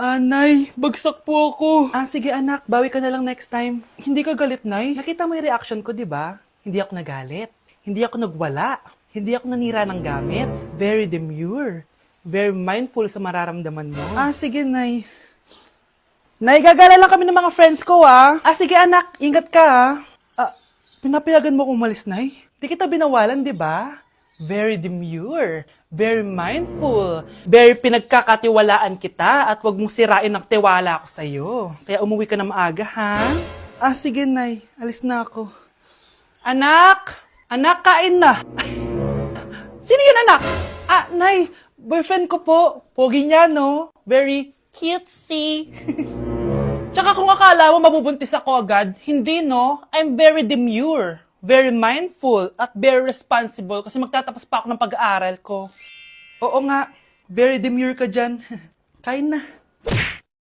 Nay, bagsak po ako. Sige anak, bawi ka na lang next time. Hindi ka galit, Nay? Nakita mo yung reaction ko, di ba? Hindi ako nagalit. Hindi ako nagwala. Hindi ako nanira ng gamit. Very demure. Very mindful sa mararamdaman mo. Sige, Nay. Nay, gagala lang kami ng mga friends ko, sige anak, ingat ka, pinapayagan mo kong umalis, Nay? Di kita binawalan, di ba? Very demure, very mindful, very pinagkakatiwalaan kita at wag mong sirain ang tiwala ko sa'yo. Kaya umuwi ka na maaga, ha? Sige, Nay. Alis na ako. Anak! Anak, kain na! Sino yun, anak? Nay, boyfriend ko po. Pogi niya, no? Very cutesy. Tsaka kung akala mo mabubuntis ako agad, hindi, no? I'm very demure, very mindful, at very responsible kasi magtatapos pa ako ng pag-aaral ko. Oo nga, very demure ka dyan. Kain na.